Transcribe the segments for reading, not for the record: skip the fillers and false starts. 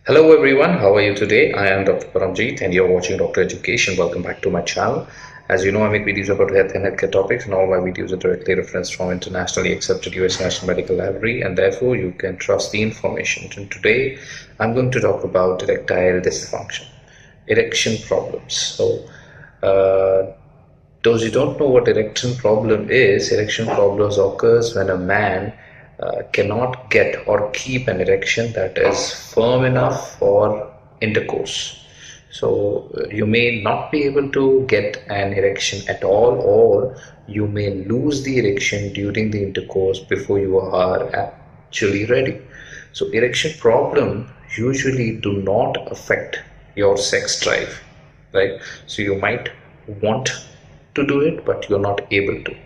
Hello everyone, how are you today? I am Dr. Paramjeet and you're watching Dr. Education. Welcome back to my channel. As you know, I make videos about health and healthcare topics, and all my videos are directly referenced from internationally accepted US National Medical Library, and therefore you can trust the information. And today I'm going to talk about erectile dysfunction, erection problems. Those who don't know what erection problem is, erection problems occurs when a man cannot get or keep an erection that is firm enough for intercourse. So you may not be able to get an erection at all, or you may lose the erection during the intercourse before you are actually ready. So erection problem usually do not affect your sex drive, right? So you might want to do it, but you're not able to.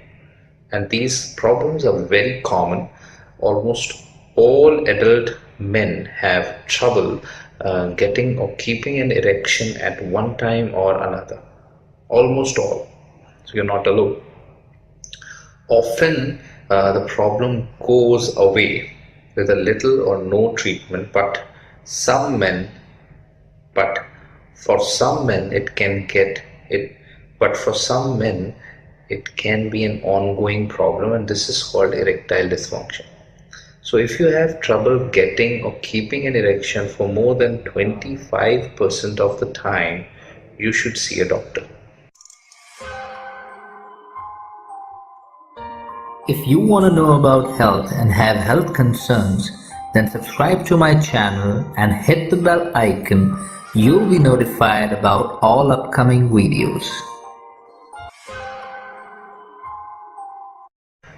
And these problems are very common. Almost all adult men have trouble getting or keeping an erection at one time or another. Almost all. So you're not alone. Often the problem goes away with a little or no treatment, but for some men it can get it but for some men it can be an ongoing problem, and this is called erectile dysfunction. So if you have trouble getting or keeping an erection for more than 25% of the time, you should see a doctor. If you want to know about health and have health concerns, then subscribe to my channel and hit the bell icon. You'll be notified about all upcoming videos.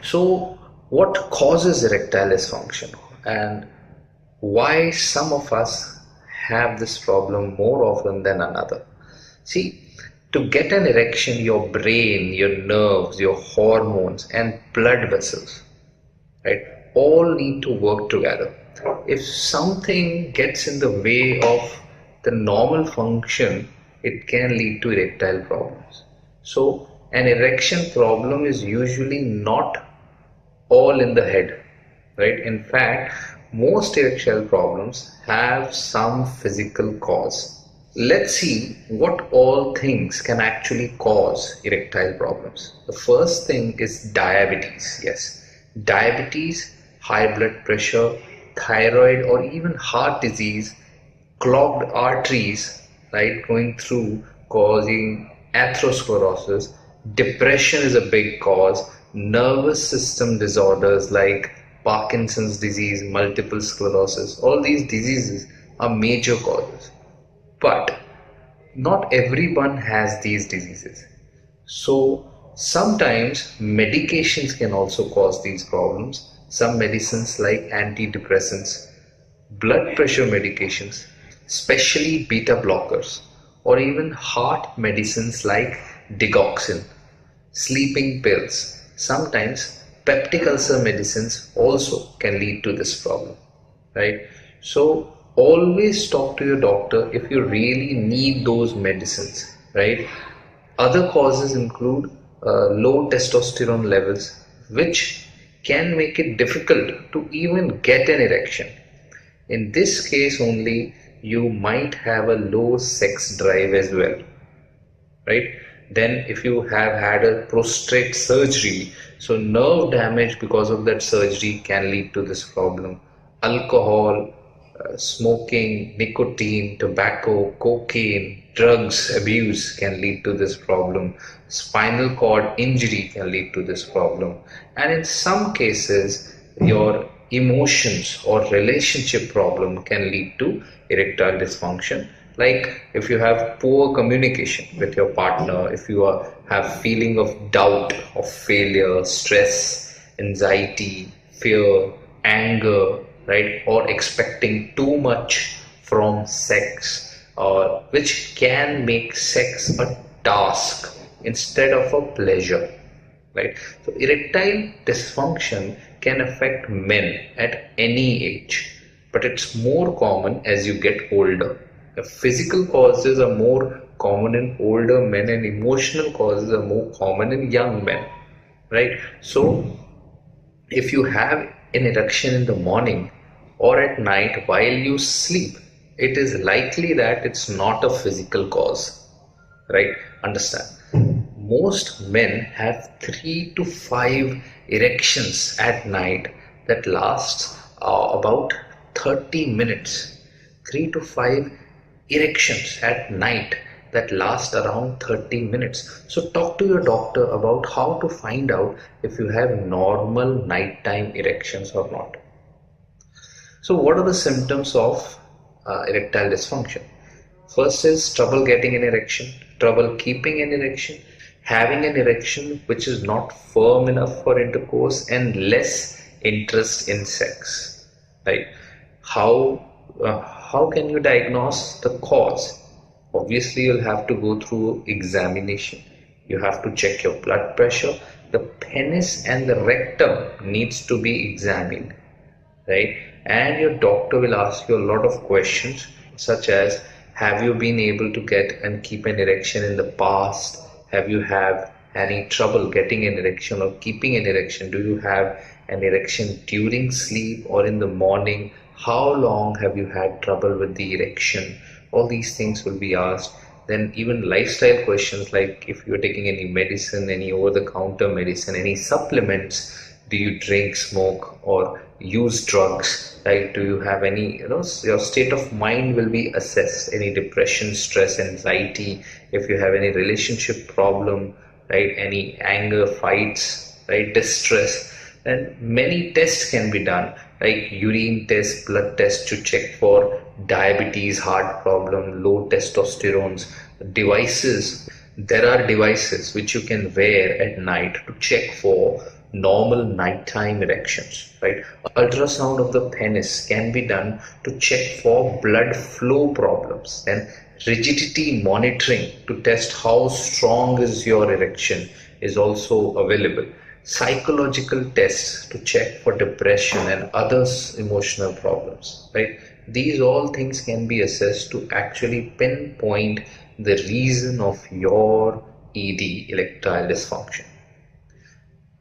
So what causes erectile dysfunction, and why some of us have this problem more often than another? See, to get an erection, your brain, your nerves, your hormones and blood vessels, right, all need to work together. If something gets in the way of the normal function, it can lead to erectile problems. So an erection problem is usually not all in the head, right? In fact, most erectile problems have some physical cause. Let's see what all things can actually cause erectile problems. The first thing is diabetes. Yes, diabetes, high blood pressure, thyroid, or even heart disease, clogged arteries, right, going through, causing atherosclerosis. Depression is a big cause. Nervous system disorders like Parkinson's disease, multiple sclerosis, all these diseases are major causes. But not everyone has these diseases. So sometimes medications can also cause these problems. Some medicines like antidepressants, blood pressure medications, especially beta blockers, or even heart medicines like digoxin, sleeping pills. Sometimes peptic ulcer medicines also can lead to this problem, right? So always talk to your doctor if you really need those medicines, right? Other causes include low testosterone levels, which can make it difficult to even get an erection. In this case only, you might have a low sex drive as well, right? Then if you have had a prostate surgery, so nerve damage because of that surgery can lead to this problem. Alcohol, smoking, nicotine, tobacco, cocaine, drugs abuse can lead to this problem. Spinal cord injury can lead to this problem. And in some cases, your emotions or relationship problem can lead to erectile dysfunction. Like if you have poor communication with your partner, if you have feeling of doubt, of failure, stress, anxiety, fear, anger, right, or expecting too much from sex, or which can make sex a task instead of a pleasure, right? So erectile dysfunction can affect men at any age, but it's more common as you get older. The physical causes are more common in older men, and emotional causes are more common in young men, right? So if you have an erection in the morning or at night while you sleep, it is likely that it's not a physical cause, right? Understand. Most men have 3 to 5 erections at night that lasts about 30 minutes. 3 to 5 erections at night that last around 30 minutes. So talk to your doctor about how to find out if you have normal nighttime erections or not. So what are the symptoms of erectile dysfunction? First is trouble getting an erection, trouble keeping an erection, having an erection which is not firm enough for intercourse, and less interest in sex. Right? How can you diagnose the cause? Obviously, you'll have to go through examination. You have to check your blood pressure. The penis and the rectum needs to be examined, right? And your doctor will ask you a lot of questions, such as, have you been able to get and keep an erection in the past? Have you have any trouble getting an erection or keeping an erection? Do you have an erection during sleep or in the morning? How long have you had trouble with the erection? All these things will be asked. Then even lifestyle questions, like if you're taking any medicine, any over-the-counter medicine, any supplements, do you drink, smoke, or use drugs, right? Do you have any, your state of mind will be assessed, any depression, stress, anxiety, if you have any relationship problem, right? Any anger, fights, right? Distress. Then many tests can be done, like urine test, blood test to check for diabetes, heart problem, low testosterones. Devices, there are devices which you can wear at night to check for normal nighttime erections, right? Ultrasound of the penis can be done to check for blood flow problems, and rigidity monitoring to test how strong is your erection is also available. Psychological tests to check for depression and other emotional problems, right? These all things can be assessed to actually pinpoint the reason of your ED, erectile dysfunction.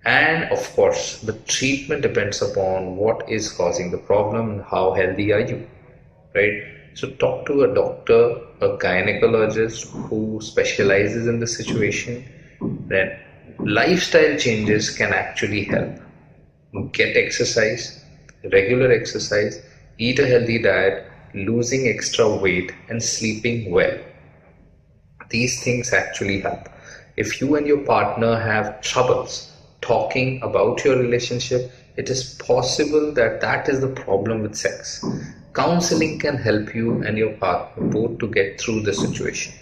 And of course, the treatment depends upon what is causing the problem and how healthy are you, right? So talk to a doctor, a gynecologist who specializes in the situation. Then lifestyle changes can actually help. Get exercise, regular exercise, eat a healthy diet, losing extra weight, and sleeping well. These things actually help. If you and your partner have troubles talking about your relationship, it is possible that that is the problem with sex. Counseling can help you and your partner both to get through the situation.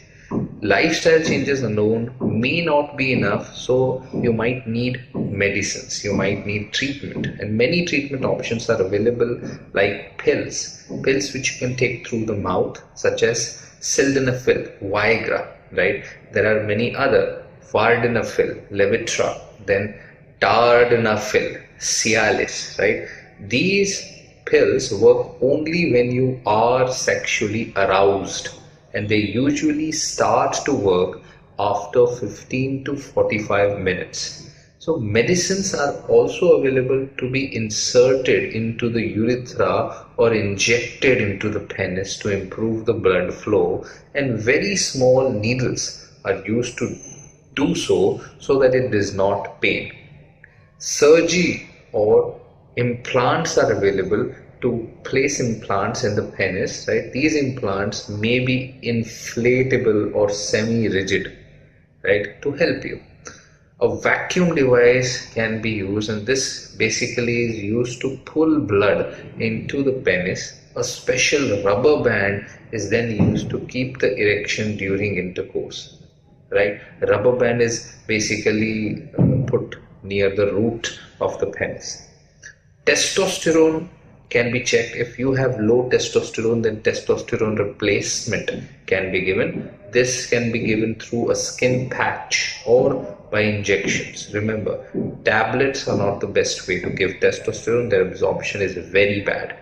Lifestyle changes alone may not be enough, so you might need medicines, you might need treatment, and many treatment options are available, like pills which you can take through the mouth, such as sildenafil, Viagra, right? There are many other, vardenafil, Levitra, then Tardanafil, Cialis, right? These pills work only when you are sexually aroused, and they usually start to work after 15 to 45 minutes. So medicines are also available to be inserted into the urethra or injected into the penis to improve the blood flow, and very small needles are used to do so that it does not pain. Surgery or implants are available to place implants in the penis, right? These implants may be inflatable or semi-rigid, right, to help you. A vacuum device can be used, and this basically is used to pull blood into the penis. A special rubber band is then used to keep the erection during intercourse, right? The rubber band is basically put near the root of the penis. Testosterone can be checked. If you have low testosterone, then testosterone replacement can be given. This can be given through a skin patch or by injections. Remember, tablets are not the best way to give testosterone. Their absorption is very bad.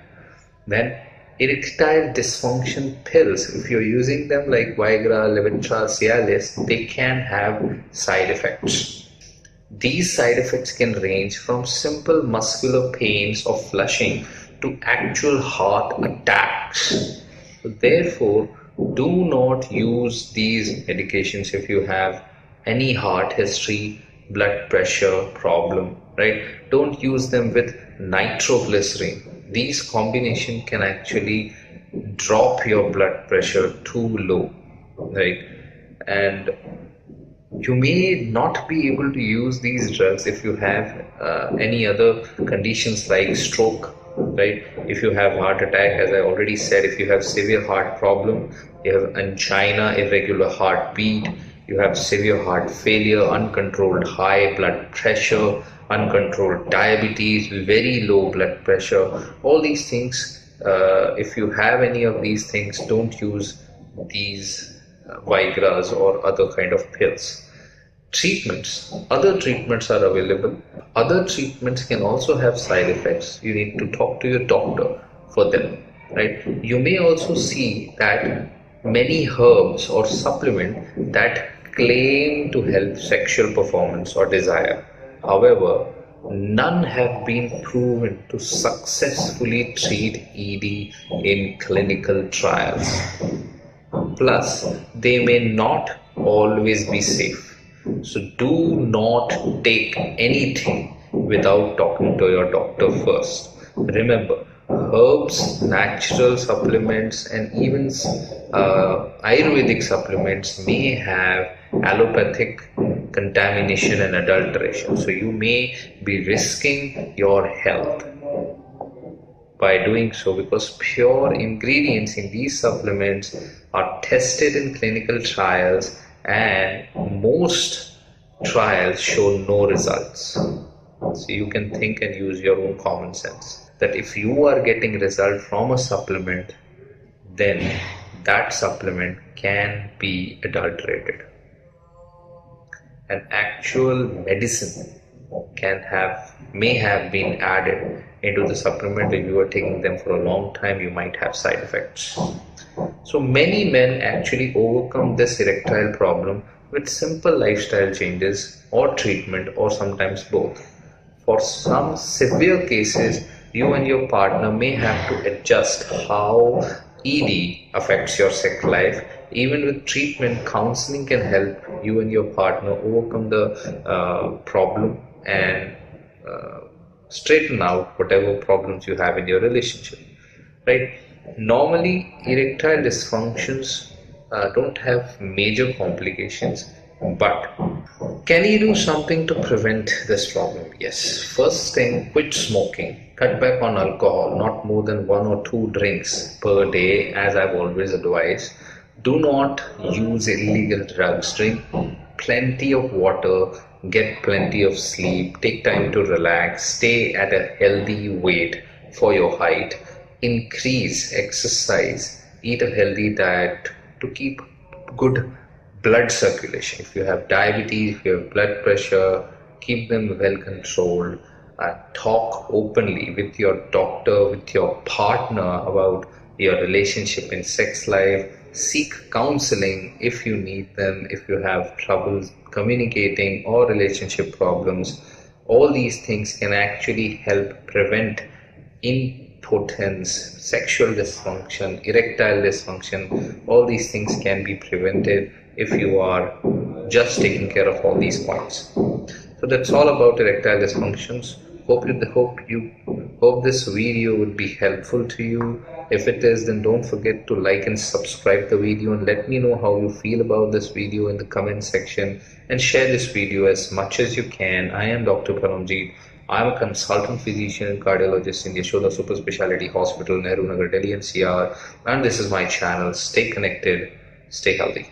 Then erectile dysfunction pills, if you're using them like Viagra, Levitra, Cialis, they can have side effects. These side effects can range from simple muscular pains or flushing to actual heart attacks. So therefore, do not use these medications if you have any heart history, blood pressure problem, right? Don't use them with nitroglycerin. These combination can actually drop your blood pressure too low, right? And you may not be able to use these drugs if you have any other conditions like stroke, right? If you have heart attack, as I already said, if you have severe heart problem, you have angina, irregular heartbeat, you have severe heart failure, uncontrolled high blood pressure, uncontrolled diabetes, very low blood pressure, all these things, if you have any of these things, don't use these Vigras or other kind of pills. Treatments, other treatments are available. Other treatments can also have side effects. You need to talk to your doctor for them, right? You may also see that many herbs or supplement that claim to help sexual performance or desire. However, none have been proven to successfully treat ED in clinical trials. Plus, they may not always be safe. So do not take anything without talking to your doctor first. Remember, herbs, natural supplements, and even Ayurvedic supplements may have allopathic contamination and adulteration. So you may be risking your health by doing so, because pure ingredients in these supplements are tested in clinical trials and most trials show no results. So you can think and use your own common sense that if you are getting result from a supplement, then that supplement can be adulterated. An actual medicine may have been added into the supplement. If you are taking them for a long time, you might have side effects. So many men actually overcome this erectile problem with simple lifestyle changes or treatment, or sometimes both. For some severe cases, you and your partner may have to adjust how ED affects your sex life. Even with treatment, counseling can help you and your partner overcome the problem and straighten out whatever problems you have in your relationship, right? Normally, erectile dysfunctions don't have major complications, but can you do something to prevent this problem? Yes. First thing, quit smoking. Cut back on alcohol, not more than 1 or 2 drinks per day, as I've always advised. Do not use illegal drugs. Drink plenty of water, get plenty of sleep, take time to relax, stay at a healthy weight for your height, increase exercise, eat a healthy diet to keep good blood circulation. If you have diabetes, if you have blood pressure, keep them well controlled. Talk openly with your doctor, with your partner about your relationship in sex life. Seek counseling if you need them, if you have troubles communicating or relationship problems. All these things can actually help prevent impotence, sexual dysfunction, erectile dysfunction. All these things can be prevented if you are just taking care of all these points. So that's all about erectile dysfunctions. Hope this video would be helpful to you. If it is, then don't forget to like and subscribe the video, and let me know how you feel about this video in the comment section, and share this video as much as you can. I am Dr. Paramjeet. I am a consultant physician and cardiologist in Yashoda Super Speciality Hospital, Nehru Nagar, Delhi NCR, and this is my channel. Stay connected, stay healthy.